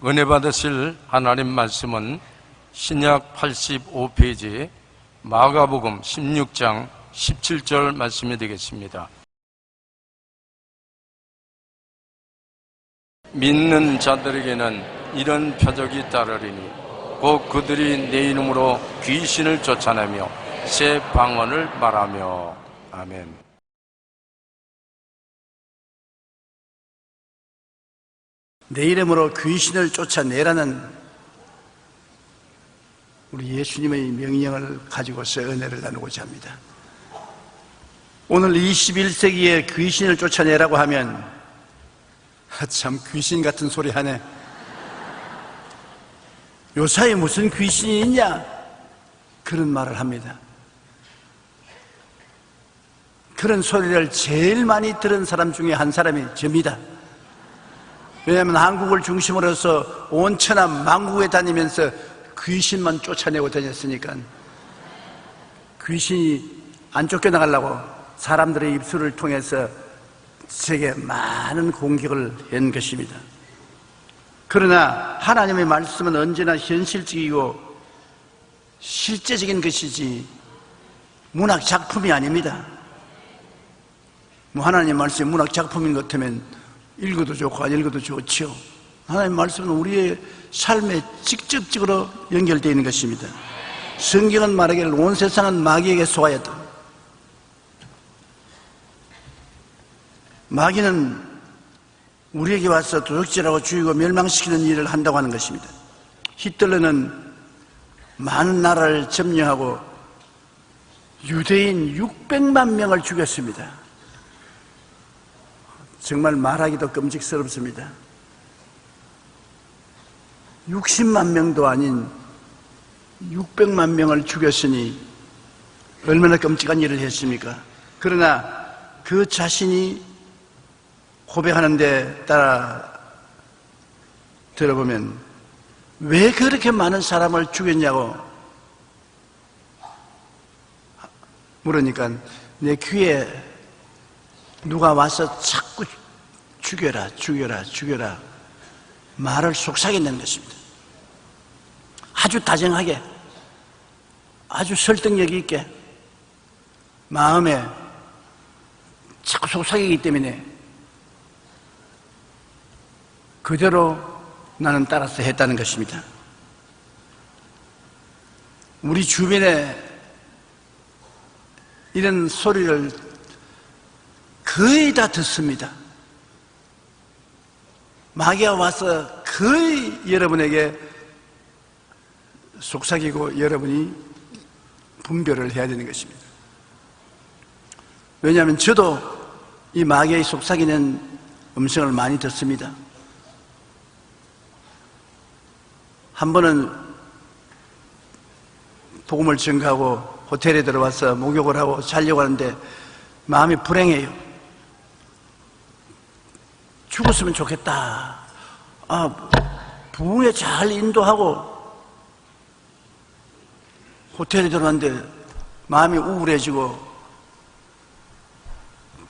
은혜 받으실 하나님 말씀은 신약 85페이지 마가복음 16장 17절 말씀이 되겠습니다. 믿는 자들에게는 이런 표적이 따르리니 곧 그들이 내 이름으로 귀신을 쫓아내며 새 방언을 말하며. 아멘. 내 이름으로 귀신을 쫓아내라는 우리 예수님의 명령을 가지고서 은혜를 나누고자 합니다. 오늘 21세기에 귀신을 쫓아내라고 하면 참 귀신 같은 소리 하네. 요사이에 무슨 귀신이 있냐? 그런 말을 합니다. 그런 소리를 제일 많이 들은 사람 중에 한 사람이 저입니다. 왜냐하면 한국을 중심으로 해서 온 천하 만국에 다니면서 귀신만 쫓아내고 다녔으니까 귀신이 안 쫓겨나가려고 사람들의 입술을 통해서 제게 많은 공격을 한 것입니다. 그러나 하나님의 말씀은 언제나 현실적이고 실제적인 것이지 문학 작품이 아닙니다. 하나님의 말씀이 문학 작품인 것 같으면 읽어도 좋고 안 읽어도 좋죠. 하나님의 말씀은 우리의 삶에 직접적으로 연결되어 있는 것입니다. 성경은 말하기를 온 세상은 마귀에게 속하였다. 마귀는 우리에게 와서 도적질하고 죽이고 멸망시키는 일을 한다고 하는 것입니다. 히틀러는 많은 나라를 점령하고 유대인 600만 명을 죽였습니다. 정말 말하기도 끔찍스럽습니다. 60만 명도 아닌 600만 명을 죽였으니 얼마나 끔찍한 일을 했습니까? 그러나 그 자신이 고백하는 데 따라 들어보면 왜 그렇게 많은 사람을 죽였냐고 물으니까 내 귀에 누가 와서 자꾸 죽여라 죽여라 죽여라 말을 속삭이는 것입니다. 아주 다정하게 아주 설득력 있게 마음에 자꾸 속삭이기 때문에 그대로 나는 따라서 했다는 것입니다. 우리 주변에 이런 소리를 거의 다 듣습니다. 마귀가 와서 거의 여러분에게 속삭이고 여러분이 분별을 해야 되는 것입니다. 왜냐하면 저도 이 마귀의 속삭이는 음성을 많이 듣습니다. 한 번은 복음을 전가하고 호텔에 들어와서 목욕을 하고 자려고 하는데 마음이 불행해요. 죽었으면 좋겠다. 부흥에 잘 인도하고 호텔에 들어왔는데 마음이 우울해지고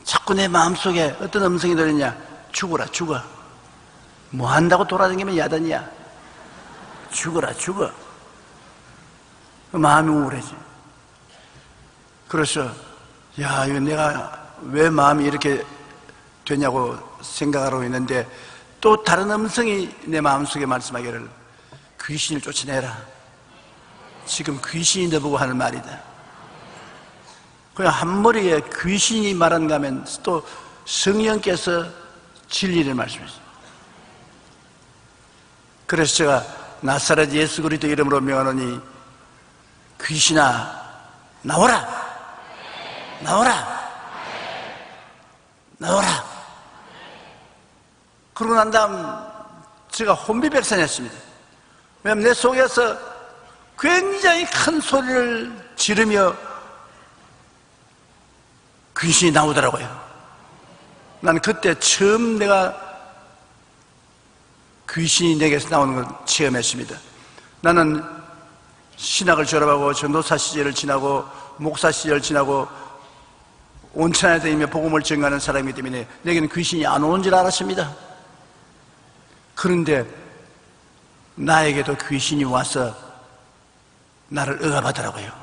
자꾸 내 마음속에 어떤 음성이 들리냐? 죽어라 죽어. 뭐 한다고 돌아다니면 야단이야. 죽어라 죽어. 마음이 우울해지. 그래서 야 이거 내가 왜 마음이 이렇게 되냐고 생각하고 있는데 또 다른 음성이 내 마음속에 말씀하기를 귀신을 쫓아내라. 지금 귀신이 너보고 하는 말이다. 그냥 한머리에 귀신이 말한가 하면 또 성령께서 진리를 말씀하셨어요. 그래서 제가 나사렛 예수 그리스도 이름으로 명하노니 귀신아 나오라 나오라 나오라. 그러고 난 다음 제가 혼비백산했습니다. 왜냐하면 내 속에서 굉장히 큰 소리를 지르며 귀신이 나오더라고요. 난 그때 처음 내가 귀신이 내게서 나오는 걸 체험했습니다. 나는 신학을 졸업하고 전도사 시절을 지나고 목사 시절 지나고 온천에 다니며 복음을 전가하는 사람이기 때문에 내게는 귀신이 안 오는 줄 알았습니다. 그런데 나에게도 귀신이 와서 나를 억압하더라고요.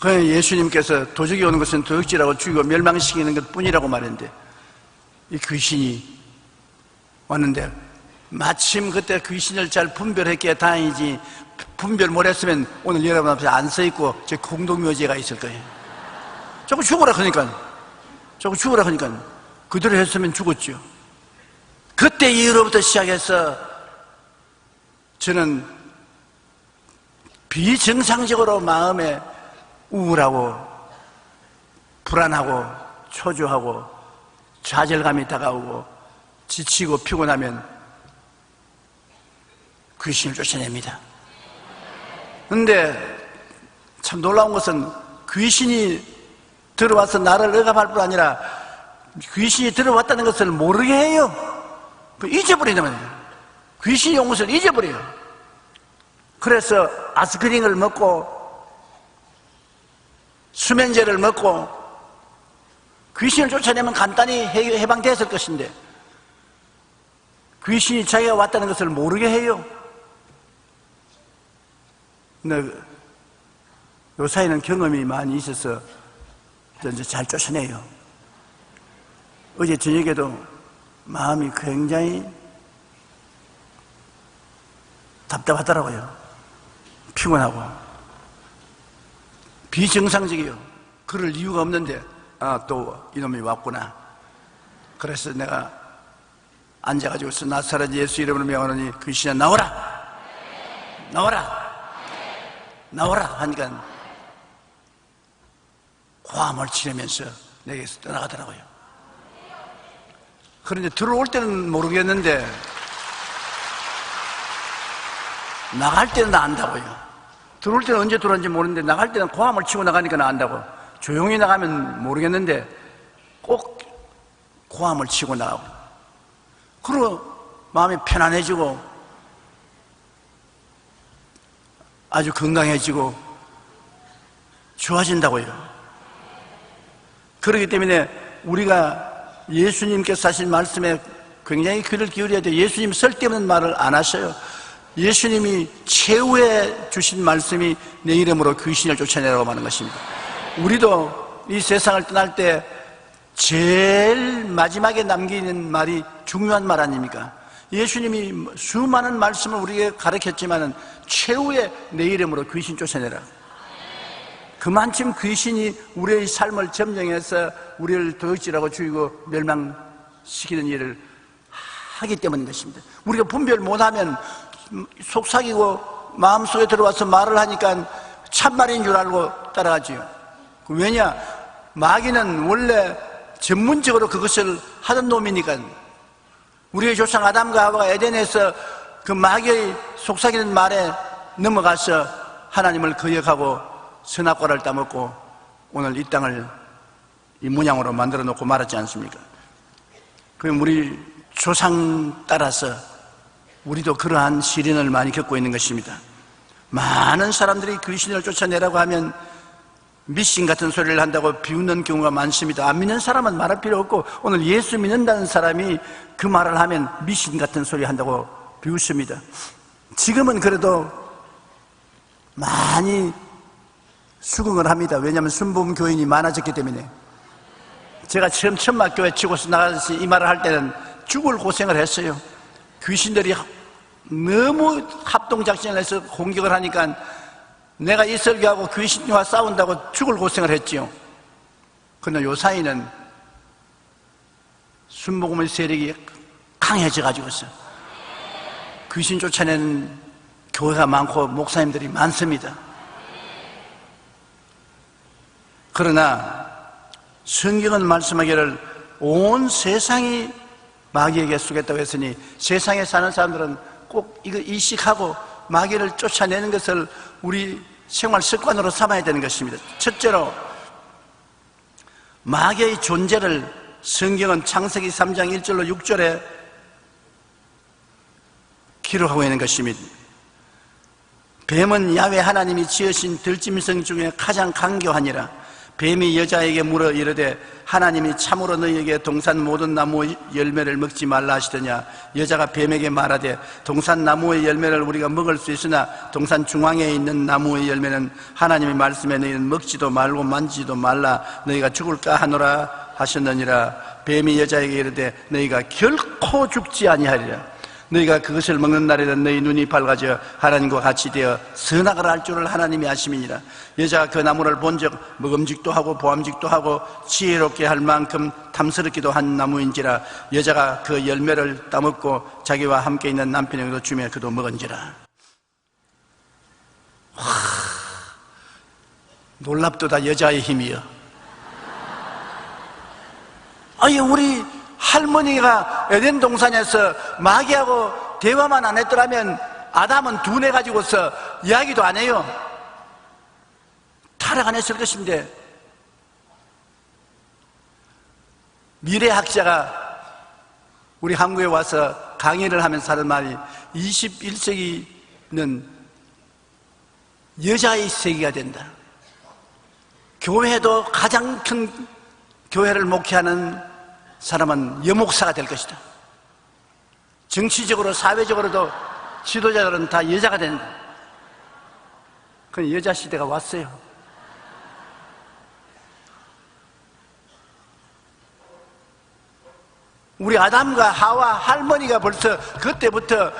그래서 예수님께서 도적이 오는 것은 도적질하고 죽이고 멸망시키는 것 뿐이라고 말했는데, 이 귀신이 왔는데 마침 그때 귀신을 잘 분별했기에 다행이지, 분별 못했으면 오늘 여러분 앞에 안 서있고 제 공동묘지가 있을 거예요. 자꾸 죽어라 그러니까 그대로 했으면 죽었죠. 그때 이후로부터 시작해서 저는 비정상적으로 마음에 우울하고 불안하고 초조하고 좌절감이 다가오고 지치고 피곤하면 귀신을 쫓아냅니다. 그런데 참 놀라운 것은 귀신이 들어와서 나를 억압할 뿐 아니라 귀신이 들어왔다는 것을 모르게 해요. 잊어버린단 말이에요. 귀신이 온 것을 잊어버려요. 그래서 아스피린을 먹고 수면제를 먹고 귀신을 쫓아내면 간단히 해방됐을 것인데 귀신이 자기가 왔다는 것을 모르게 해요. 근데 요사이는 경험이 많이 있어서 이제 잘 쫓아내요. 어제 저녁에도 마음이 굉장히 답답하더라고요. 피곤하고 비정상적이에요. 그럴 이유가 없는데 또 이놈이 왔구나. 그래서 내가 앉아가지고서 나사렛 예수 이름으로 명하노니 귀신아 나오라 하니까 고함을 치르면서 내게서 떠나가더라고요. 그런데 들어올 때는 모르겠는데 나갈 때는 안다고요. 들어올 때는 언제 들어왔는지 모르는데 나갈 때는 고함을 치고 나가니까 안다고. 조용히 나가면 모르겠는데 꼭 고함을 치고 나가고, 그리고 마음이 편안해지고 아주 건강해지고 좋아진다고요. 그렇기 때문에 우리가 예수님께서 하신 말씀에 굉장히 귀를 기울여야 돼요. 예수님 쓸데없는 말을 안 하셔요. 예수님이 최후에 주신 말씀이 내 이름으로 귀신을 쫓아내라고 하는 것입니다. 우리도 이 세상을 떠날 때 제일 마지막에 남기는 말이 중요한 말 아닙니까? 예수님이 수많은 말씀을 우리에게 가르쳤지만 최후에 내 이름으로 귀신 쫓아내라. 그만큼 귀신이 우리의 삶을 점령해서 우리를 도둑질하고 죽이고 멸망시키는 일을 하기 때문인 것입니다. 우리가 분별 못하면 속삭이고 마음속에 들어와서 말을 하니까 참말인 줄 알고 따라가지요. 왜냐? 마귀는 원래 전문적으로 그것을 하던 놈이니까. 우리의 조상 아담과 하와가 에덴에서 그 마귀의 속삭이는 말에 넘어가서 하나님을 거역하고 선악과를 따먹고 오늘 이 땅을 이 문양으로 만들어 놓고 말았지 않습니까? 그럼 우리 조상 따라서 우리도 그러한 시련을 많이 겪고 있는 것입니다. 많은 사람들이 귀신을 쫓아내라고 하면 미신 같은 소리를 한다고 비웃는 경우가 많습니다. 안 믿는 사람은 말할 필요 없고, 오늘 예수 믿는다는 사람이 그 말을 하면 미신 같은 소리 한다고 비웃습니다. 지금은 그래도 많이 수긍을 합니다. 왜냐하면 순복음 교인이 많아졌기 때문에. 제가 처음 천막교회 치고서 나가서 이 말을 할 때는 죽을 고생을 했어요. 귀신들이 너무 합동작전을 해서 공격을 하니까 내가 이 설교하고 귀신과 싸운다고 죽을 고생을 했지요. 그러나 요사이는 순복음의 세력이 강해져 가지고서 귀신 쫓아내는 교회가 많고 목사님들이 많습니다. 그러나 성경은 말씀하기를 온 세상이 마귀에게 속였다고 했으니 세상에 사는 사람들은 꼭 이거 인식하고 마귀를 쫓아내는 것을 우리 생활 습관으로 삼아야 되는 것입니다. 첫째로 마귀의 존재를 성경은 창세기 3장 1절로 6절에 기록하고 있는 것입니다. 뱀은 야훼 하나님이 지으신 들짐승 중에 가장 강교하니라. 뱀이 여자에게 물어 이르되 하나님이 참으로 너희에게 동산 모든 나무의 열매를 먹지 말라 하시더냐. 여자가 뱀에게 말하되 동산 나무의 열매를 우리가 먹을 수 있으나 동산 중앙에 있는 나무의 열매는 하나님의 말씀에 너희는 먹지도 말고 만지지도 말라 너희가 죽을까 하노라 하셨느니라. 뱀이 여자에게 이르되 너희가 결코 죽지 아니하리라. 너희가 그것을 먹는 날에는 너희 눈이 밝아져 하나님과 같이 되어 선악을 알 줄을 하나님이 아심이니라. 여자가 그 나무를 본즉 먹음직도 하고 보암직도 하고 지혜롭게 할 만큼 탐스럽기도 한 나무인지라. 여자가 그 열매를 따먹고 자기와 함께 있는 남편에게도 주며 그도 먹은지라. 놀랍도다 여자의 힘이여. 아니 우리 할머니가 에덴 동산에서 마귀하고 대화만 안 했더라면 아담은 두뇌 가지고서 이야기도 안 해요. 타락 안 했을 것인데. 미래학자가 우리 한국에 와서 강의를 하면서 하는 말이 21세기는 여자의 세기가 된다. 교회도 가장 큰 교회를 목회하는 사람은 여목사가 될 것이다. 정치적으로 사회적으로도 지도자들은 다 여자가 된다. 그건 여자 시대가 왔어요. 우리 아담과 하와 할머니가 벌써 그때부터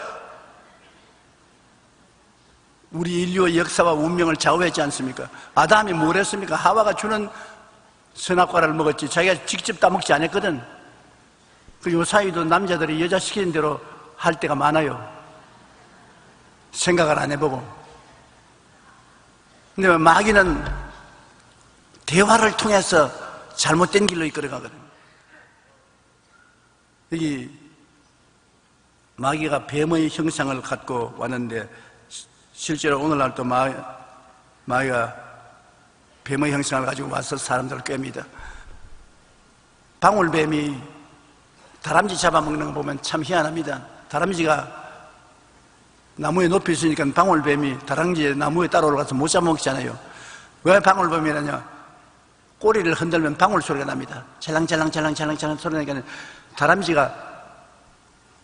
우리 인류의 역사와 운명을 좌우했지 않습니까? 아담이 뭘 했습니까? 하와가 주는 선악과를 먹었지 자기가 직접 따먹지 않았거든. 요 사이도 남자들이 여자 시키는 대로 할 때가 많아요. 생각을 안 해보고. 근데 마귀는 대화를 통해서 잘못된 길로 이끌어가거든. 여기 마귀가 뱀의 형상을 갖고 왔는데 실제로 오늘날도 마귀가 뱀의 형상을 가지고 와서 사람들을 꿰입니다. 방울뱀이 다람쥐 잡아먹는 거 보면 참 희한합니다. 다람쥐가 나무에 높이 있으니까 방울뱀이 다람쥐의 나무에 따라 올라가서 못 잡아먹잖아요. 왜 방울뱀이라냐? 꼬리를 흔들면 방울 소리가 납니다. 찰랑찰랑 소리 나니까 다람쥐가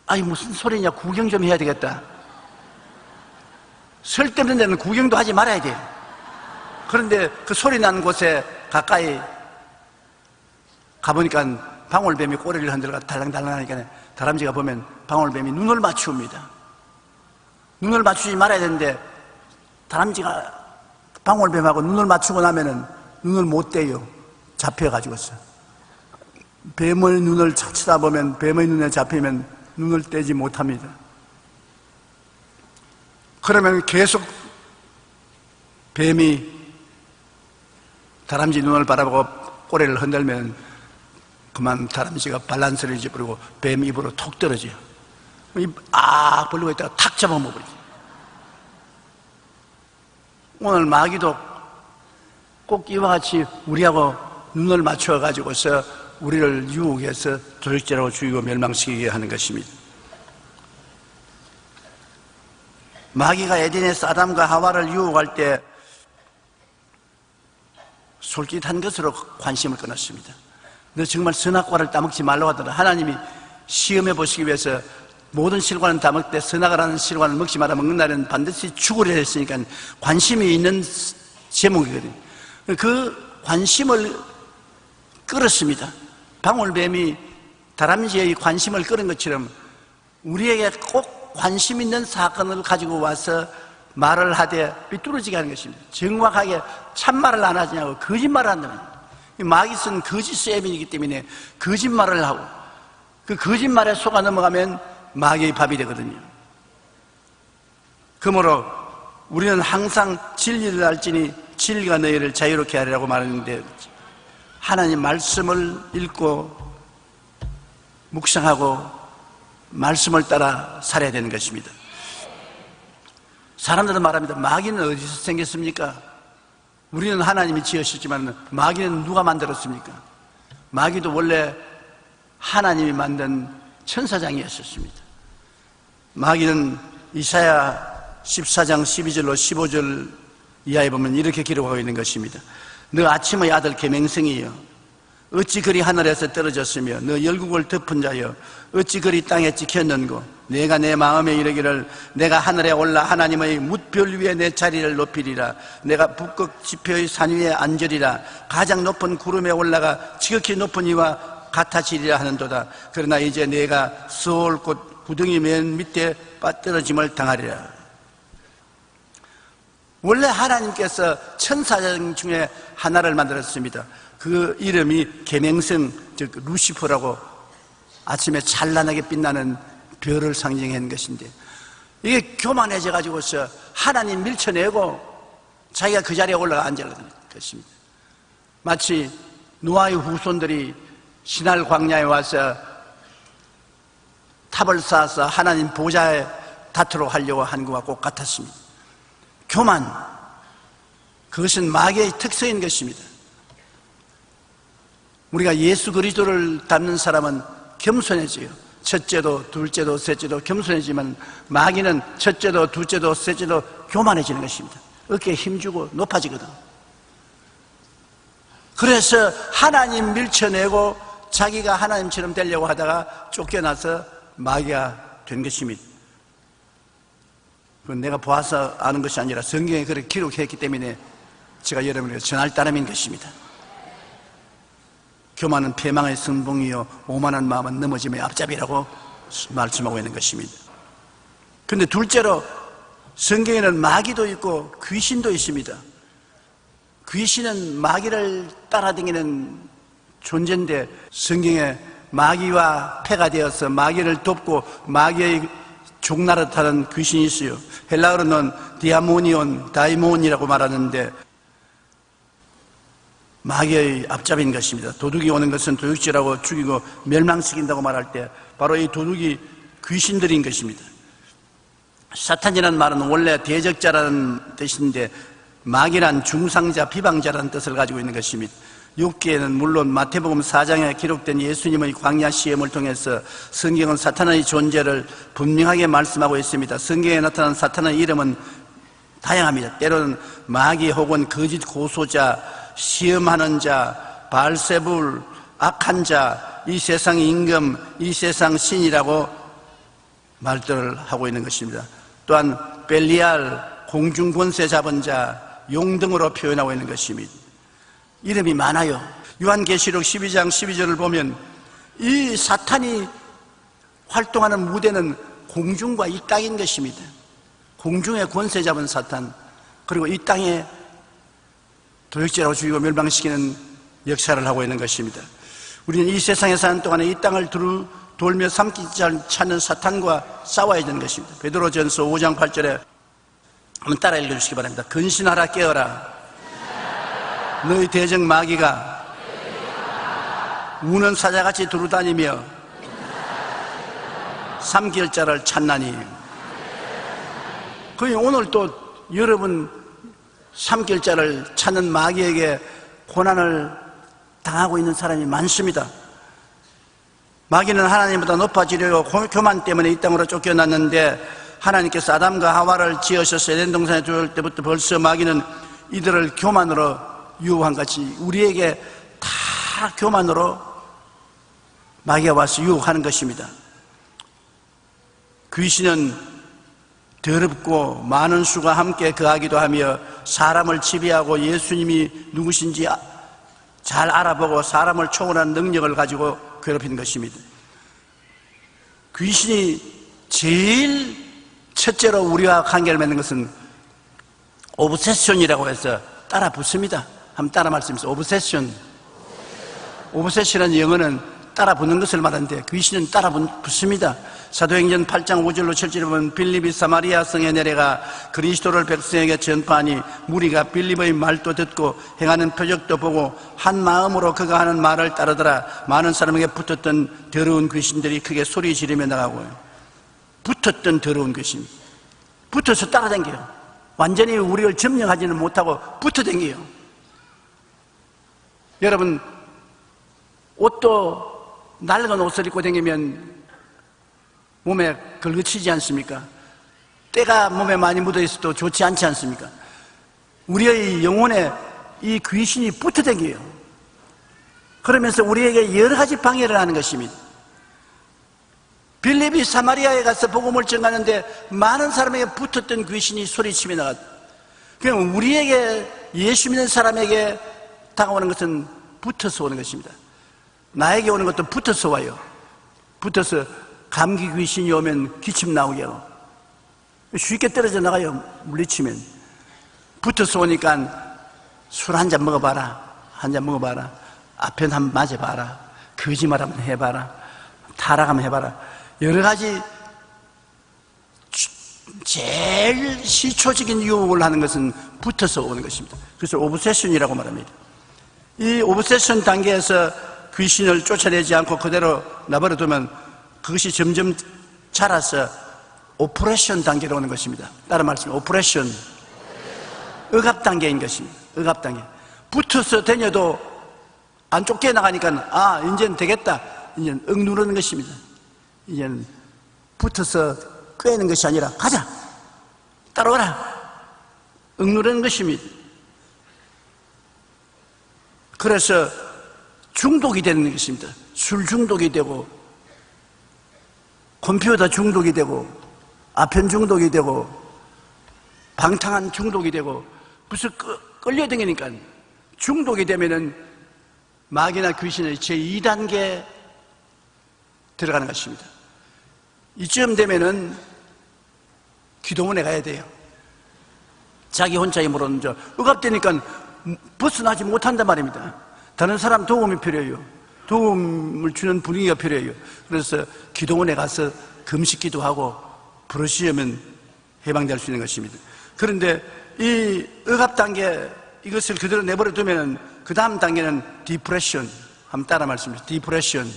아이 무슨 소리냐 구경 좀 해야 되겠다. 쓸데없는 데는 구경도 하지 말아야 돼. 그런데 그 소리 나는 곳에 가까이 가보니까 방울뱀이 꼬리를 흔들어 달랑달랑 하니까 다람쥐가 보면 방울뱀이 눈을 맞춥니다. 눈을 맞추지 말아야 되는데 다람쥐가 방울뱀하고 눈을 맞추고 나면은 눈을 못 떼요. 잡혀가지고서. 뱀의 눈을 쳐다보면 뱀의 눈에 잡히면 눈을 떼지 못합니다. 그러면 계속 뱀이 다람쥐 눈을 바라보고 꼬리를 흔들면 그만 다람쥐가 밸런스를 잊어버리고 뱀 입으로 톡 떨어져요. 입 벌리고 있다가 탁 잡아먹어버리죠. 오늘 마귀도 꼭 이와 같이 우리하고 눈을 맞춰가지고서 우리를 유혹해서 도적질하고 죽이고 멸망시키게 하는 것입니다. 마귀가 에덴에서 아담과 하와를 유혹할 때 솔깃한 것으로 관심을 끊었습니다. 너 정말 선악과를 따먹지 말라고 하더라. 하나님이 시험해 보시기 위해서 모든 실과는 다 먹되 선악을 하는 실과는 먹지 마라. 먹는 날에는 반드시 죽으려 했으니까 관심이 있는 제목이거든요. 그 관심을 끌었습니다. 방울뱀이 다람쥐의 관심을 끌은 것처럼 우리에게 꼭 관심 있는 사건을 가지고 와서 말을 하되 삐뚤어지게 하는 것입니다. 정확하게 참말을 안 하냐고 거짓말을 한다는 거예요. 마귀 쓴 거짓 셈이기 때문에 거짓말을 하고 그 거짓말에 속아 넘어가면 마귀의 밥이 되거든요. 그러므로 우리는 항상 진리를 알지니 진리가 너희를 자유롭게 하리라고 말하는데 하나님 말씀을 읽고 묵상하고 말씀을 따라 살아야 되는 것입니다. 사람들은 말합니다. 마귀는 어디서 생겼습니까? 우리는 하나님이 지으셨지만 마귀는 누가 만들었습니까? 마귀도 원래 하나님이 만든 천사장이었습니다. 마귀는 이사야 14장 12절로 15절 이하에 보면 이렇게 기록하고 있는 것입니다. 너 아침의 아들 계명성이여 어찌 그리 하늘에서 떨어졌으며 너 열국을 덮은 자여 어찌 그리 땅에 찍혔는고 내가 내 마음에 이르기를 내가 하늘에 올라 하나님의 뭇별 위에 내 자리를 높이리라 내가 북극 지표의 산 위에 앉으리라 가장 높은 구름에 올라가 지극히 높은 이와 같아지리라 하는도다. 그러나 이제 내가 수월 곧 구덩이 맨 밑에 빠뜨려짐을 당하리라. 원래 하나님께서 천사장 중에 하나를 만들었습니다. 그 이름이 계명성, 즉 루시퍼라고 아침에 찬란하게 빛나는 별을 상징한 것인데 이게 교만해져 가지고서 하나님 밀쳐내고 자기가 그 자리에 올라가 앉은 것입니다. 마치 노아의 후손들이 시날 광야에 와서 탑을 쌓아서 하나님 보좌에 닿도록 하려고 한 것과 꼭 같았습니다. 교만, 그것은 마귀의 특성인 것입니다. 우리가 예수 그리스도를 닮는 사람은 겸손해져요. 첫째도 둘째도 셋째도 겸손해지만 마귀는 첫째도 둘째도 셋째도 교만해지는 것입니다. 어깨에 힘주고 높아지거든. 그래서 하나님 밀쳐내고 자기가 하나님처럼 되려고 하다가 쫓겨나서 마귀가 된 것입니다. 그건 내가 보아서 아는 것이 아니라 성경에 그렇게 기록했기 때문에 제가 여러분에게 전할 따름인 것입니다. 교만은 패망의 선봉이요 오만한 마음은 넘어짐의 앞잡이라고 말씀하고 있는 것입니다. 그런데 둘째로 성경에는 마귀도 있고 귀신도 있습니다. 귀신은 마귀를 따라다니는 존재인데 성경에 마귀와 패가 되어서 마귀를 돕고 마귀의 종나릇하는 귀신이 있어요. 헬라어로는 디아모니온, 다이몬이라고 말하는데 마귀의 앞잡이인 것입니다. 도둑이 오는 것은 도둑질하고 죽이고 멸망시킨다고 말할 때 바로 이 도둑이 귀신들인 것입니다. 사탄이라는 말은 원래 대적자라는 뜻인데 마귀란 중상자, 비방자라는 뜻을 가지고 있는 것입니다. 욥기에는 물론 마태복음 4장에 기록된 예수님의 광야 시험을 통해서 성경은 사탄의 존재를 분명하게 말씀하고 있습니다. 성경에 나타난 사탄의 이름은 다양합니다. 때로는 마귀 혹은 거짓 고소자, 시험하는 자, 발세불, 악한 자, 이 세상 임금, 이 세상 신이라고 말들을 하고 있는 것입니다. 또한 벨리알, 공중 권세 잡은 자, 용 등으로 표현하고 있는 것입니다. 이름이 많아요. 요한계시록 12장 12절을 보면 이 사탄이 활동하는 무대는 공중과 이 땅인 것입니다. 공중에 권세 잡은 사탄, 그리고 이 땅에 도적질하고 죽이고 멸망시키는 역사를 하고 있는 것입니다. 우리는 이 세상에 사는 동안에 이 땅을 돌며 삼키지 찾는 사탄과 싸워야 되는 것입니다. 베드로전서 5장 8절에 한번 따라 읽어주시기 바랍니다. 근신하라 깨어라 너희 대적 마귀가 우는 사자같이 두루다니며 삼킬 자를 찾나니. 거의 오늘 또 여러분 삼킬 자를 찾는 마귀에게 고난을 당하고 있는 사람이 많습니다. 마귀는 하나님보다 높아지려고 교만 때문에 이 땅으로 쫓겨났는데 하나님께서 아담과 하와를 지으셔서 에덴 동산에 두을 때부터 벌써 마귀는 이들을 교만으로 유혹한 같이 우리에게 다 교만으로 마귀가 와서 유혹하는 것입니다. 귀신은 더럽고 많은 수가 함께 거하기도 하며 사람을 지배하고 예수님이 누구신지 잘 알아보고 사람을 초월한 능력을 가지고 괴롭히는 것입니다. 귀신이 제일 첫째로 우리와 관계를 맺는 것은 오브세션이라고 해서 따라 붙습니다. 한번 따라 말씀해주세요. 오브세션. 오브세션은 영어는 따라 붙는 것을 말하는데 귀신은 따라 붙습니다. 사도행전 8장 5절로 7절에 보면 빌립이 사마리아 성에 내려가 그리스도를 백성에게 전파하니 무리가 빌립의 말도 듣고 행하는 표적도 보고 한 마음으로 그가 하는 말을 따르더라. 많은 사람에게 붙었던 더러운 귀신들이 크게 소리 지르며 나가고요. 붙었던 더러운 귀신, 붙어서 따라다녀요. 완전히 우리를 점령하지는 못하고 붙어다녀요. 여러분, 옷도 낡은 옷을 입고 다니면 몸에 걸거치지 않습니까? 때가 몸에 많이 묻어 있어도 좋지 않지 않습니까? 우리의 영혼에 이 귀신이 붙어다녀요. 그러면서 우리에게 여러 가지 방해를 하는 것입니다. 빌립이 사마리아에 가서 복음을 전하는데 많은 사람에게 붙었던 귀신이 소리치며 나갔다. 그럼 우리에게, 예수 믿는 사람에게 다가오는 것은 붙어서 오는 것입니다. 나에게 오는 것도 붙어서 와요. 붙어서 감기 귀신이 오면 기침 나오게 하고 쉽게 떨어져 나가요. 물리치면. 붙어서 오니까 술 한 잔 먹어봐라. 한 잔 먹어봐라. 아편 한번 맞아봐라. 거짓말 한번 해봐라. 타락 한번 해봐라. 여러 가지 제일 시초적인 유혹을 하는 것은 붙어서 오는 것입니다. 그래서 오브세션이라고 말합니다. 이 오브세션 단계에서 귀신을 쫓아내지 않고 그대로 내버려두면 그것이 점점 자라서 오퍼레이션 단계로 오는 것입니다. 다른 말씀은 오퍼레이션, 억압 단계인 것입니다. 억압 단계. 붙어서 다녀도 안 쫓겨나가니까 이제는 되겠다. 이제는 억누르는 것입니다. 이제는 붙어서 꿰는 것이 아니라 가자, 따라와라, 억누르는 것입니다. 그래서 중독이 되는 것입니다. 술 중독이 되고 컴퓨터 중독이 되고 아편 중독이 되고 방탕한 중독이 되고 무슨 끌려다니니까 중독이 되면은 마귀나 귀신의 제2단계 들어가는 것입니다. 이쯤 되면은 기도원에 가야 돼요. 자기 혼자 힘으로는 억압되니까 벗어나지 못한단 말입니다. 다른 사람 도움이 필요해요. 도움을 주는 분위기가 필요해요. 그래서 기도원에 가서 금식 기도하고 부르시면 해방될 수 있는 것입니다. 그런데 이 억압 단계, 이것을 그대로 내버려 두면 그 다음 단계는 디프레션, 한번 따라 말씀해주세요. 디프레션,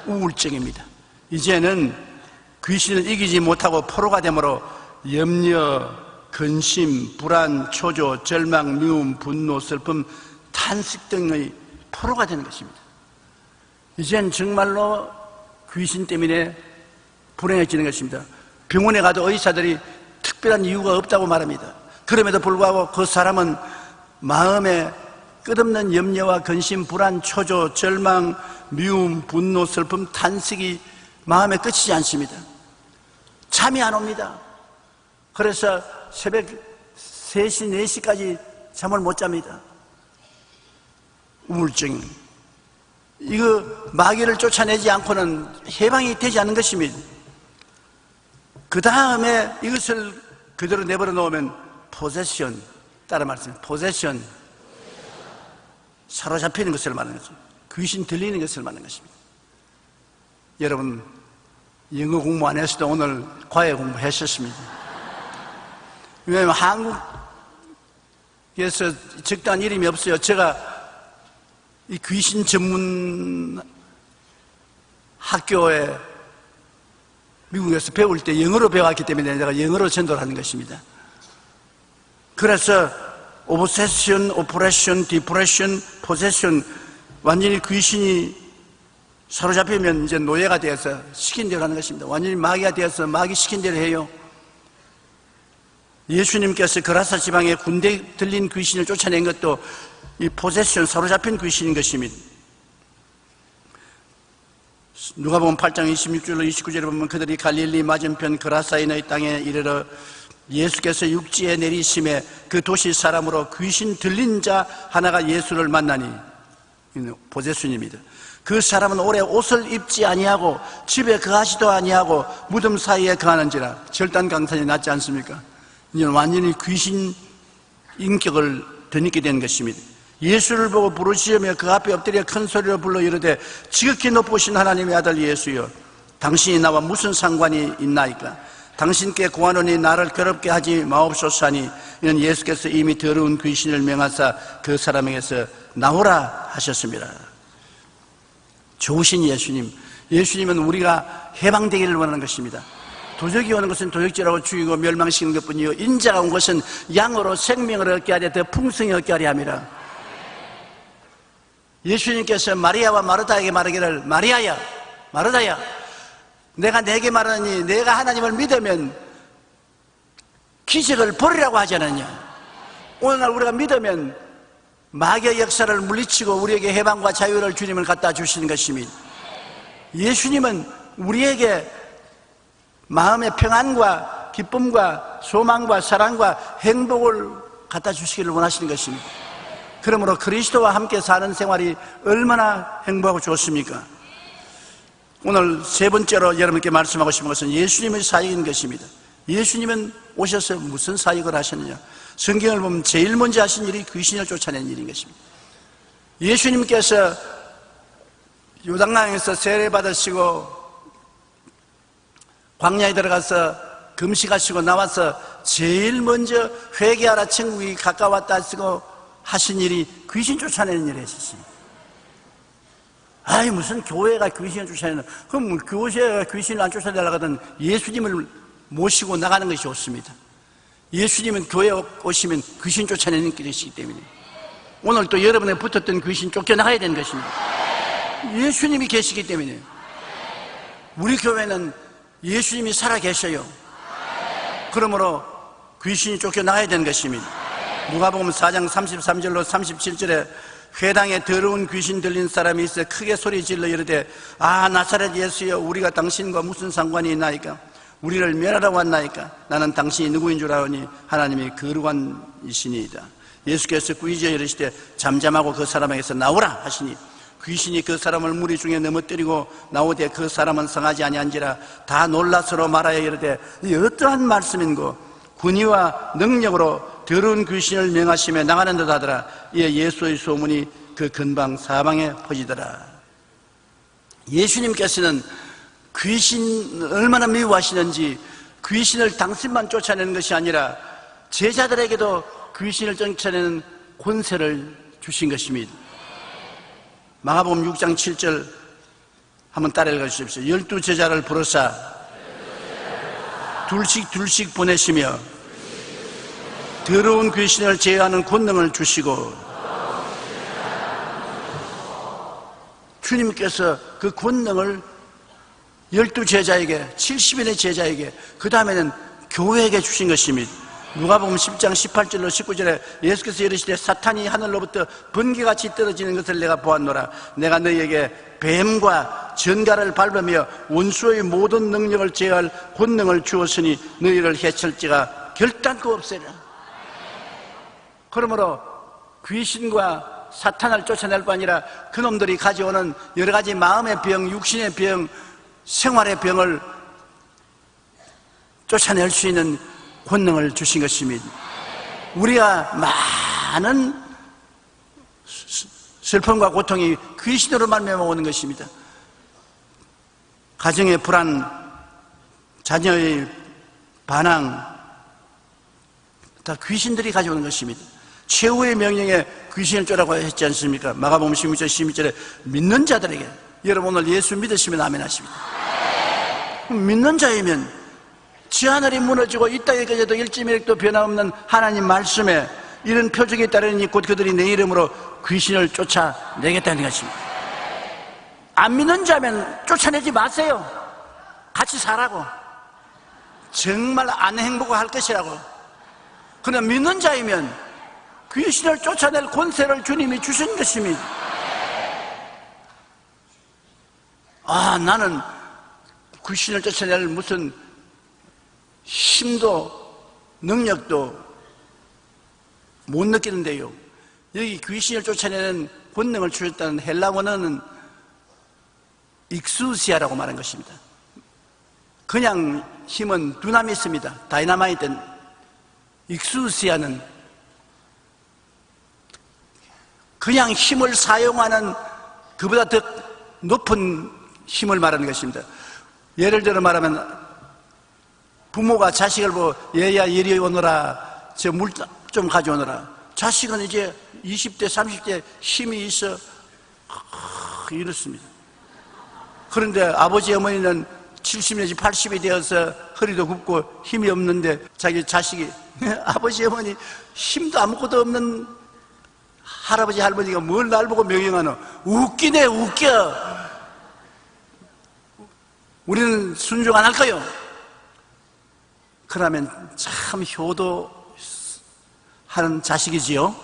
우울증입니다. 이제는 귀신을 이기지 못하고 포로가 되므로 염려, 근심, 불안, 초조, 절망, 미움, 분노, 슬픔, 탄식 등의 포로가 되는 것입니다. 이젠 정말로 귀신 때문에 불행해지는 것입니다. 병원에 가도 의사들이 특별한 이유가 없다고 말합니다. 그럼에도 불구하고 그 사람은 마음에 끝없는 염려와 근심, 불안, 초조, 절망, 미움, 분노, 슬픔, 탄식이 마음에 끝이지 않습니다. 잠이 안 옵니다. 그래서 새벽 3시, 4시까지 잠을 못 잡니다. 우울증. 이거 마귀를 쫓아내지 않고는 해방이 되지 않는 것입니다. 그 다음에 이것을 그대로 내버려 놓으면 포세션, 따라 말씀, 포세션, 사로잡히는 것을 말하는 거죠. 귀신 들리는 것을 말하는 것입니다. 여러분, 영어 공부 안 했어도 오늘 과외 공부하셨습니다. 왜냐하면 한국에서 적당한 이름이 없어요. 제가 이 귀신 전문 학교에 미국에서 배울 때 영어로 배웠기 때문에 내가 영어로 전도를 하는 것입니다. 그래서 오브세션, 오퍼레이션, 디프레션, 포세션, 완전히 귀신이 사로잡히면 이제 노예가 되어서 시킨 대로 하는 것입니다. 완전히 마귀가 되어서 마귀 시킨 대로 해요. 예수님께서 그라사 지방에 군대 들린 귀신을 쫓아낸 것도 이 포세션, 사로잡힌 귀신인 것입니다. 누가복음 8장 26절로 29절에 보면 그들이 갈릴리 맞은편 그라사인의 땅에 이르러 예수께서 육지에 내리심에 그 도시 사람으로 귀신 들린 자 하나가 예수를 만나니, 포세션입니다. 그 사람은 오래 옷을 입지 아니하고 집에 거하지도 아니하고 무덤 사이에 거하는지라. 절단강산이 낫지 않습니까? 이제 완전히 귀신 인격을 덧입게 된 것입니다. 예수를 보고 부르시며 그 앞에 엎드려 큰 소리로 불러 이르되 지극히 높으신 하나님의 아들 예수여, 당신이 나와 무슨 상관이 있나이까? 당신께 구하노니 나를 괴롭게 하지 마옵소서 하니, 이는 예수께서 이미 더러운 귀신을 명하사 그 사람에게서 나오라 하셨습니다. 좋으신 예수님, 예수님은 우리가 해방되기를 원하는 것입니다. 도적이 오는 것은 도적질하고 죽이고 멸망시키는 것뿐이요 인자가 온 것은 양으로 생명을 얻게 하려 더 풍성히 얻게 하려 함이라. 예수님께서 마리아와 마르다에게 말하기를, 마리아야, 마르다야, 내가 내게 말하니 내가 하나님을 믿으면 기적을 벌이라고 하지 않았냐? 오늘날 우리가 믿으면 마귀의 역사를 물리치고 우리에게 해방과 자유를 주님을 갖다 주시는 것입니다. 예수님은 우리에게 마음의 평안과 기쁨과 소망과 사랑과 행복을 갖다 주시기를 원하시는 것입니다. 그러므로 그리스도와 함께 사는 생활이 얼마나 행복하고 좋습니까? 오늘 세 번째로 여러분께 말씀하고 싶은 것은 예수님의 사역인 것입니다. 예수님은 오셔서 무슨 사역을 하셨느냐? 성경을 보면 제일 먼저 하신 일이 귀신을 쫓아낸 일인 것입니다. 예수님께서 요단강에서 세례받으시고 광야에 들어가서 금식하시고 나와서 제일 먼저 회개하라 천국이 가까웠다 하시고 하신 일이 귀신 쫓아내는 일을 했었습니다. 아이 무슨 교회가 귀신을 쫓아내는, 그럼 교회가 귀신을 안 쫓아내려고 하든 예수님을 모시고 나가는 것이 좋습니다. 예수님은 교회에 오시면 귀신 쫓아내는 길이시기 때문에 오늘 또 여러분에 붙었던 귀신 쫓겨나가야 되는 것입니다. 예수님이 계시기 때문에. 우리 교회는 예수님이 살아계셔요. 그러므로 귀신이 쫓겨나가야 되는 것입니다. 누가복음 4장 33절로 37절에 회당에 더러운 귀신 들린 사람이 있어 크게 소리 질러 이르되 나사렛 예수여, 우리가 당신과 무슨 상관이 있나이까? 우리를 멸하러 왔나이까? 나는 당신이 누구인 줄 아오니 하나님이 거룩한 이시니이다. 예수께서 꾸짖어 이르시되 잠잠하고 그 사람에게서 나오라 하시니 귀신이 그 사람을 무리 중에 넘어뜨리고 나오되 그 사람은 성하지 아니한지라 다 놀라 서로 말하여 이르되 이 어떠한 말씀인고? 군의와 능력으로 더러운 귀신을 명하시며 나가는 듯 하더라. 이에 예수의 소문이 그 근방 사방에 퍼지더라. 예수님께서는 귀신을 얼마나 미워하시는지 귀신을 당신만 쫓아내는 것이 아니라 제자들에게도 귀신을 쫓아내는 권세를 주신 것입니다. 마가복음 6장 7절 한번 따라 읽어주십시오. 12제자를 부르사 둘씩 보내시며 더러운 귀신을 제어하는 권능을 주시고, 주님께서 그 권능을 12제자에게, 70인의 제자에게, 그 다음에는 교회에게 주신 것입니다. 누가복음 10장 18절로 19절에 예수께서 이르시되 사탄이 하늘로부터 번개같이 떨어지는 것을 내가 보았노라. 내가 너희에게 뱀과 전갈을 밟으며 원수의 모든 능력을 제어할 권능을 주었으니 너희를 해칠지가 결단코 없애라. 그러므로 귀신과 사탄을 쫓아낼 뿐 아니라 그놈들이 가져오는 여러 가지 마음의 병, 육신의 병, 생활의 병을 쫓아낼 수 있는 권능을 주신 것입니다. 우리가 많은 슬픔과 고통이 귀신으로 말미암아 오는 것입니다. 가정의 불안, 자녀의 반항, 다 귀신들이 가져오는 것입니다. 최후의 명령에 귀신을 쫓으라고 했지 않습니까? 마가복음 16절 12절에 믿는 자들에게, 여러분 오늘 예수 믿으시면 아멘 하십니다. 믿는 자이면 지 하늘이 무너지고 이 땅에 그저도 일지미력도 변함없는 하나님 말씀에 이런 표적이 따르니 곧 그들이 내 이름으로 귀신을 쫓아내겠다는 것입니다. 안 믿는 자면 쫓아내지 마세요. 같이 살라고. 정말 안 행복할 것이라고. 그러나 믿는 자이면 귀신을 쫓아낼 권세를 주님이 주신 것입니다. 나는 귀신을 쫓아낼 무슨 힘도 능력도 못 느끼는데요. 여기 귀신을 쫓아내는 권능을 주셨다는 헬라 원어는 익수시아라고 말한 것입니다. 그냥 힘은 두나미스입니다. 다이나마이트. 익수시아는 그냥 힘을 사용하는 그보다 더 높은 힘을 말하는 것입니다. 예를 들어 말하면 부모가 자식을 보고 얘야 이리 오너라, 저 물 좀 가져오너라. 자식은 이제 20대 30대 힘이 있어 이렇습니다. 그런데 아버지 어머니는 70 내지 80이 되어서 허리도 굽고 힘이 없는데 자기 자식이 아버지 어머니 힘도 아무것도 없는 할아버지 할머니가 뭘 날 보고 명령하노? 웃기네 웃겨. 우리는 순종 안 할 거요. 그러면 참 효도하는 자식이지요.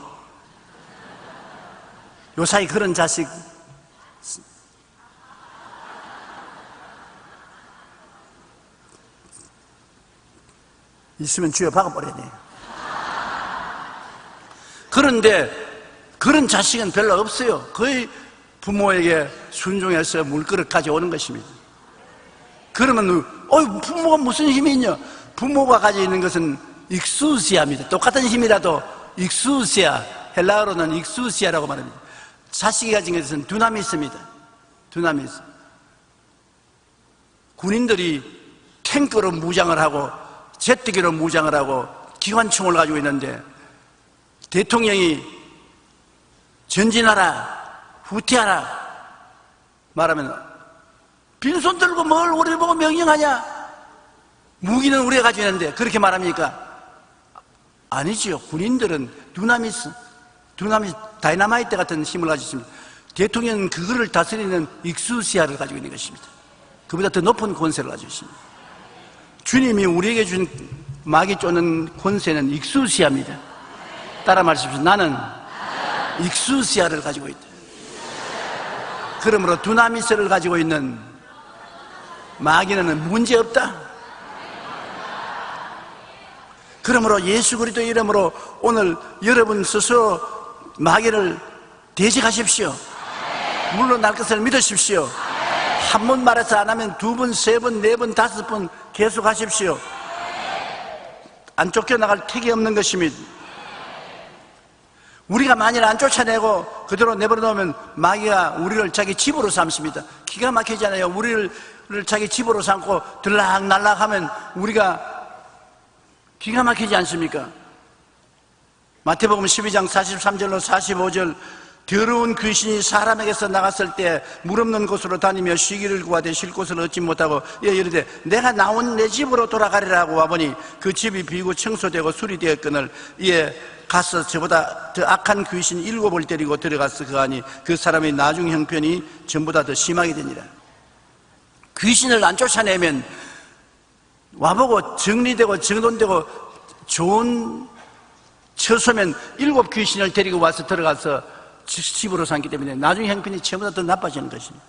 요사이 그런 자식 있으면 주여 박아버려야 돼요. 그런데 그런 자식은 별로 없어요. 거의 부모에게 순종해서 물그릇 가져오는 것입니다. 그러면 부모가 무슨 힘이 있냐? 부모가 가지고 있는 것은 익수시아입니다. 똑같은 힘이라도 익수시아, 헬라어로는 익수시아라고 말합니다. 자식이 가진 것은 두나미스입니다. 두나미스. 군인들이 탱크로 무장을 하고 제트기로 무장을 하고 기관총을 가지고 있는데 대통령이 전진하라, 후퇴하라 말하면 빈손 들고 뭘 우리를 보고 명령하냐? 무기는 우리가 가지고 있는데 그렇게 말합니까? 아니지요. 군인들은 두나미스, 다이나마이트 같은 힘을 가지고 있습니다. 대통령은 그거를 다스리는 익수시아를 가지고 있는 것입니다. 그보다 더 높은 권세를 가지고 있습니다. 주님이 우리에게 준 마귀 쫓는 권세는 익수시아입니다. 따라 말씀하십시오. 나는 익수시아를 가지고 있다. 그러므로 두나미스를 가지고 있는 마귀는 문제없다. 그러므로 예수 그리스도 이름으로 오늘 여러분 스스로 마귀를 대적하십시오. 물러날 것을 믿으십시오. 한 번 말해서 안 하면 두 번, 세 번, 네 번, 다섯 번 계속 하십시오. 안 쫓겨나갈 택이 없는 것입니다. 우리가 만일 안 쫓아내고 그대로 내버려 놓으면 마귀가 우리를 자기 집으로 삼습니다. 기가 막히잖아요. 우리를 자기 집으로 삼고 들락날락 하면 우리가 기가 막히지 않습니까? 마태복음 12장 43절로 45절 더러운 귀신이 사람에게서 나갔을 때 물 없는 곳으로 다니며 쉬기를 구하되 쉴 곳을 얻지 못하고 이르되 내가 나온 내 집으로 돌아가리라고 와보니 그 집이 비고 청소되고 수리되었거늘 이에 가서 저보다 더 악한 귀신 7을 데리고 들어가서 그하니 그 사람의 나중 형편이 전보다 더 심하게 되니라. 귀신을 안 쫓아내면 와보고 정리되고 정돈되고 좋은 처소면 7 귀신을 데리고 와서 들어가서 집으로 삼기 때문에 나중에 형편이 전보다 더 나빠지는 것입니다.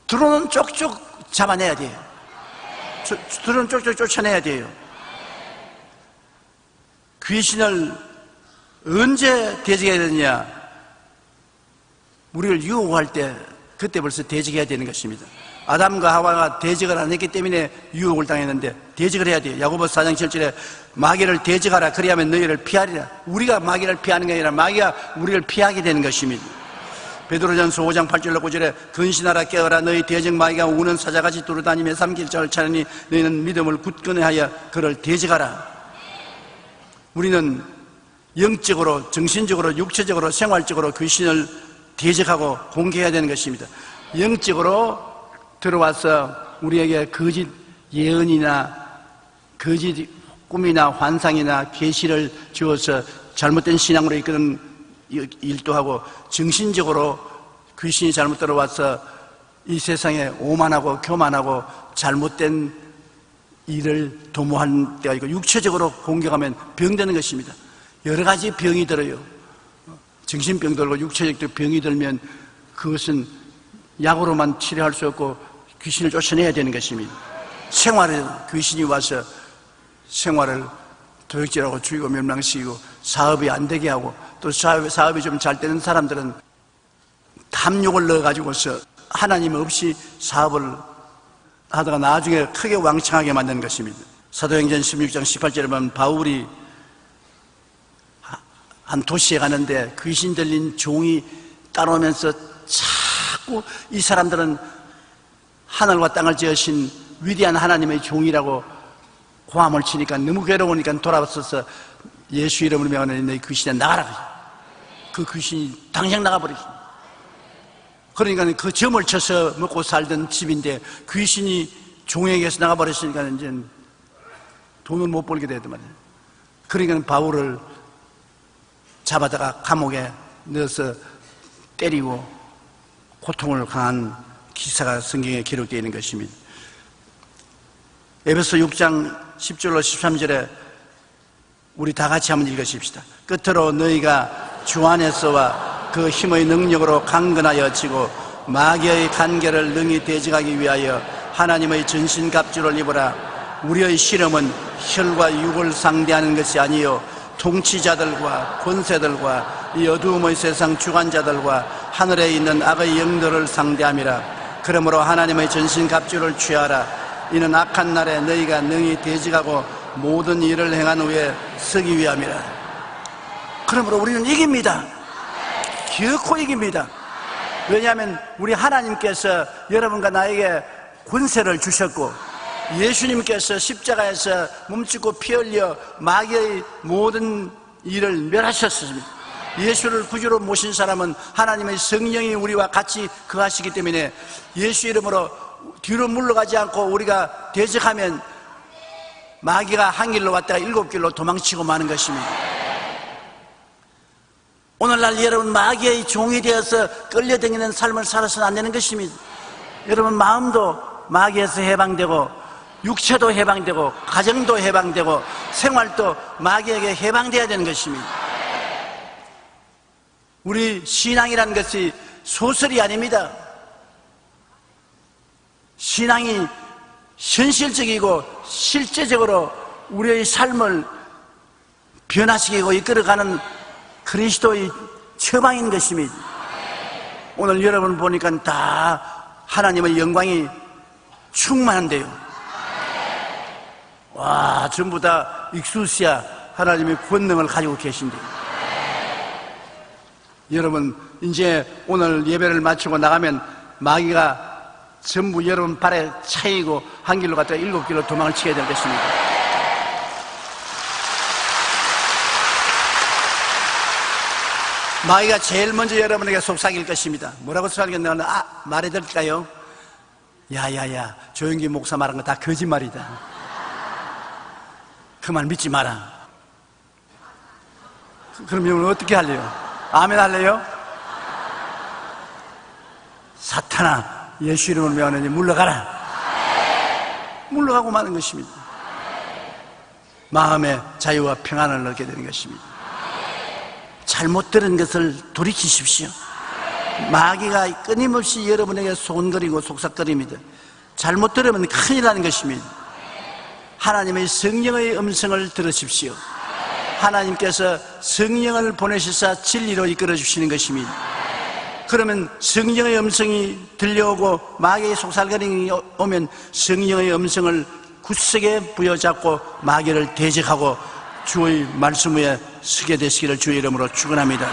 들어오는 쪽쪽 잡아내야 돼요. 들어오는 쪽쪽 쫓아내야 돼요. 귀신을 언제 대적해야 되느냐? 우리를 유혹할 때 그때 벌써 대적해야 되는 것입니다. 아담과 하와가 대적을 안 했기 때문에 유혹을 당했는데 대적을 해야 돼요. 야고보 4장 7절에 마귀를 대적하라 그리하면 너희를 피하리라. 우리가 마귀를 피하는 게 아니라 마귀가 우리를 피하게 되는 것입니다. 베드로전서 5장 8절로 9절에 근신하라 깨어라 너희 대적 마귀가 우는 사자같이 두루다니며 삼킬 자를 찾으니 너희는 믿음을 굳건히 하여 그를 대적하라. 우리는 영적으로, 정신적으로, 육체적으로, 생활적으로 귀신을 대적하고 공개해야 되는 것입니다. 영적으로 들어와서 우리에게 거짓 예언이나 거짓 꿈이나 환상이나 계시를 주어서 잘못된 신앙으로 이끄는 일도 하고, 정신적으로 귀신이 잘못 들어와서 이 세상에 오만하고 교만하고 잘못된 일을 도모하는 때가 있고, 육체적으로 공격하면 병되는 것입니다. 여러 가지 병이 들어요. 정신병 들고 육체적 병이 들면 그것은 약으로만 치료할 수 없고 귀신을 쫓아내야 되는 것입니다. 생활에 귀신이 와서 생활을 도둑질하고 죽이고 멸망시키고 사업이 안 되게 하고, 또 사업이 좀 잘 되는 사람들은 탐욕을 넣어가지고서 하나님 없이 사업을 하다가 나중에 크게 왕창하게 만드는 것입니다. 사도행전 16장 18절에 보면 바울이 한 도시에 가는데 귀신 들린 종이 따라오면서 자꾸 이 사람들은 하늘과 땅을 지으신 위대한 하나님의 종이라고 고함을 치니까 너무 괴로우니까 돌아와서 예수 이름으로 명하노니 너희 귀신아 나가라. 그 귀신이 당장 나가버리십니다. 그러니까 그 점을 쳐서 먹고 살던 집인데 귀신이 종에게서 나가버렸으니까 이제 돈을 못 벌게 되더만 말이에요. 그러니까 바울을 잡아다가 감옥에 넣어서 때리고 고통을 강한 기사가 성경에 기록되어 있는 것입니다. 에베소 6장 10절로 13절에 우리 다 같이 한번 읽으십시다. 끝으로 너희가 주 안에서와 그 힘의 능력으로 강건하여 지고 마귀의 간계를 능히 대적하기 위하여 하나님의 전신갑주를 입으라. 우리의 실험은 혈과 육을 상대하는 것이 아니요 통치자들과 권세들과 이 어두움의 세상 주관자들과 하늘에 있는 악의 영들을 상대함이라. 그러므로 하나님의 전신갑주를 취하라. 이는 악한 날에 너희가 능히 대적하고 모든 일을 행한 후에 서기 위함이라. 그러므로 우리는 이깁니다. 기어코 이깁니다. 왜냐하면 우리 하나님께서 여러분과 나에게 권세를 주셨고, 예수님께서 십자가에서 몸짓고 피 흘려 마귀의 모든 일을 멸하셨습니다. 예수를 구주로 모신 사람은 하나님의 성령이 우리와 같이 거하시기 때문에 예수 이름으로 뒤로 물러가지 않고 우리가 대적하면 마귀가 한 길로 왔다가 7길로 도망치고 마는 것입니다. 오늘날 여러분 마귀의 종이 되어서 끌려다니는 삶을 살아서는 안 되는 것입니다. 여러분 마음도 마귀에서 해방되고 육체도 해방되고 가정도 해방되고 생활도 마귀에게 해방되어야 되는 것입니다. 우리 신앙이라는 것이 소설이 아닙니다. 신앙이 현실적이고 실제적으로 우리의 삶을 변화시키고 이끌어가는 그리스도의 처방인 것입니다. 오늘 여러분 보니까 다 하나님의 영광이 충만한데요. 와, 전부 다 익수시아 하나님의 권능을 가지고 계신데요. 여러분 이제 오늘 예배를 마치고 나가면 마귀가 전부 여러분 발에 차이고 한 길로 갔다가 7길로 도망을 치게 될 것입니다. 마귀가 제일 먼저 여러분에게 속삭일 것입니다. 뭐라고 속삭이겠나? 말해 드릴까요? 야야야, 조영기 목사 말한 거 다 거짓말이다. 그 말 믿지 마라. 그럼 여러분 어떻게 할래요? 아멘 할래요? 사탄아, 예수 이름을 명하느니 물러가라. 물러가고 마는 것입니다. 마음의 자유와 평안을 얻게 되는 것입니다. 잘못 들은 것을 돌이키십시오. 마귀가 끊임없이 여러분에게 소원거리고 속삭거립니다. 잘못 들으면 큰일 나는 것입니다. 하나님의 성령의 음성을 들으십시오. 하나님께서 성령을 보내셔서 진리로 이끌어 주시는 것입니다. 그러면 성령의 음성이 들려오고 마귀의 속삭거림이 오면 성령의 음성을 굳세게 부여잡고 마귀를 대적하고 주의 말씀 위에 서게 되시기를 주의 이름으로 축원합니다.